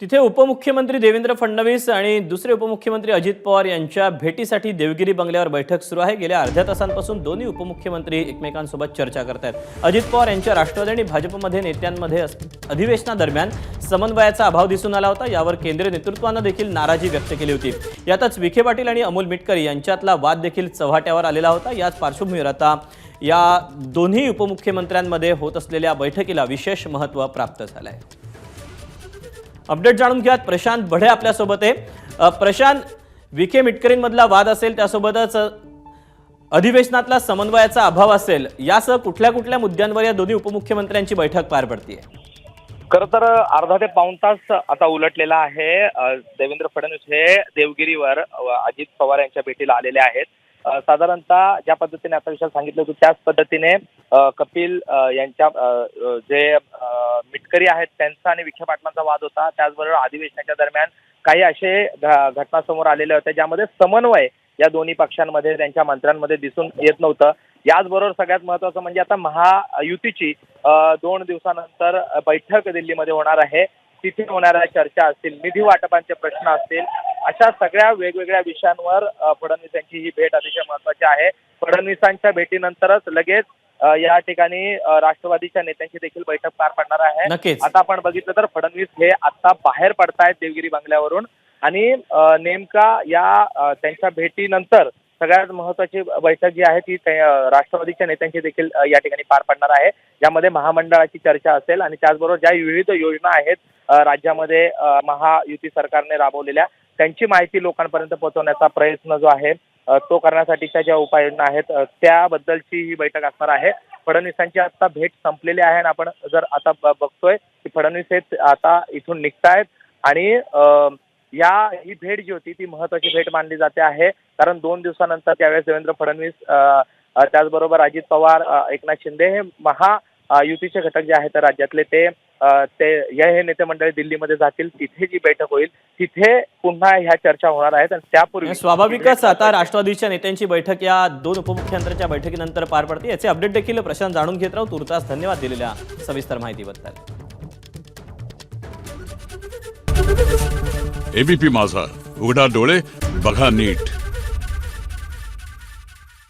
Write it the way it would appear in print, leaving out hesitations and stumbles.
तिथे उपमुख्यमंत्री देवेंद्र फडणवीस आणि दुसरे उपमुख्यमंत्री अजित पवार यांच्या भेटीसाठी देवगिरी बंगल्यावर बैठक सुरू आहे। गेल्या अर्ध्या तासांपासून दोन्ही उपमुख्यमंत्री एकमेकांसोबत चर्चा करत आहेत। अजित पवार यांच्या राष्ट्रवादी आणि भाजपमध्ये नेत्यांमध्ये अधिवेशनादरम्यान समन्वयाचा अभाव दिसून आला होता। यावर केंद्रीय नेतृत्वाने देखील नाराजी व्यक्त केली होती। यातच विखे पाटील आणि अमोल मिटकरी यांच्यातला वाद देखील चव्हाट्यावर आलेला होता। याच पार्श्वभूमीवर आता या दोन्ही उपमुख्यमंत्र्यांमध्ये होत असलेल्या बैठकीला विशेष महत्त्व प्राप्त झालं आहे। अपडेट जाणून घ्यात प्रशांत बढे आपल्या सोबत आहे। प्रशांत, विखे मिटकरींमधला वाद असेल त्यासोबतच अधिवेशनातला समन्वयाचा अभाव असेल, यासह कुठल्या कुठल्या मुद्द्यांवर या दोन्ही उपमुख्यमंत्र्यांची बैठक पार पडते? खरं तर अर्धा ते पाऊण तास आता उलटलेला आहे। देवेंद्र फडणवीस हे देवगिरीवर अजित पवार यांच्या भेटीला आलेले आहेत। साधारणतः ज्या पद्धतीने आता विषय सांगितलं होतं त्याच पद्धतीने कपिल यांच्या जे मिटकरी आहेत त्यांचा आणि विखे पाटलांचा वाद होता। त्याचबरोबर अधिवेशनाच्या दरम्यान काही असे घटना समोर आलेल्या होत्या ज्यामध्ये समन्वय या दोन्ही पक्षांमध्ये त्यांच्या मंत्र्यांमध्ये दिसून येत नव्हतं। याचबरोबर सगळ्यात महत्त्वाचं म्हणजे आता महायुतीची 2 दिवसानंतर बैठक दिल्लीमध्ये होणार आहे। तिथे होणाऱ्या चर्चा असतील, निधी वाटपांचे प्रश्न असतील, अशा सगळ्या वेगवेगळ्या विषयांवर फडणवीस यांची ही भेट अतिशय महत्त्वाची आहे। फडणवीसांच्या भेटीनंतरच लगेच या ठिकाणी राष्ट्रवादीच्या नेत्यांची देखील बैठक पार पडणार आहे। आता आपण बघितलं तर फडणवीस हे आता बाहेर पडतायत देवगिरी बंगल्यावरून आणि नेमका या त्यांच्या भेटीनंतर सगळ्यात महत्त्वाची बैठक जी आहे ती राष्ट्रवादीच्या नेत्यांची देखील या ठिकाणी पार पडणार आहे, ज्यामध्ये महामंडळाची चर्चा असेल आणि त्याचबरोबर ज्या विविध योजना आहेत राज्यामध्ये महायुती सरकारने राबवलेल्या त्यांची माहिती लोकांपर्यंत पोहोचवण्याचा प्रयत्न जो आहे तो करण्यासाठीच्या ज्या उपाययोजना आहेत त्याबद्दलची ही बैठक असणार आहे। फडणवीसांची आता भेट संपलेली आहे आणि आपण जर आता बघतोय की फडणवीस हे आता इथून निघतायत आणि ही भेट जी होती ती महत्त्वाची भेट मानली जाते आहे, कारण 2 दिवसानंतर त्यावेळेस देवेंद्र फडणवीस त्याचबरोबर अजित पवार, एकनाथ शिंदे हे महायुतीचे घटक जे आहेत राज्यातले ते हे नेते मंडळी दिल्लीमध्ये जातील। तिथे जी बैठक होईल तिथे पुन्हा ह्या चर्चा होणार आहेत आणि त्यापूर्वी स्वाभाविकच आता राष्ट्रवादीच्या नेत्यांची बैठक या 2 उपमुख्यमंत्र्यांच्या बैठकीनंतर पार पडते। याचे अपडेट देखील प्रशांत जाणून घेत राहू। तुर्तास धन्यवाद दिलेल्या सविस्तर माहितीबद्दल। एबीपी माझा, उघडा डोळे बघा नीट।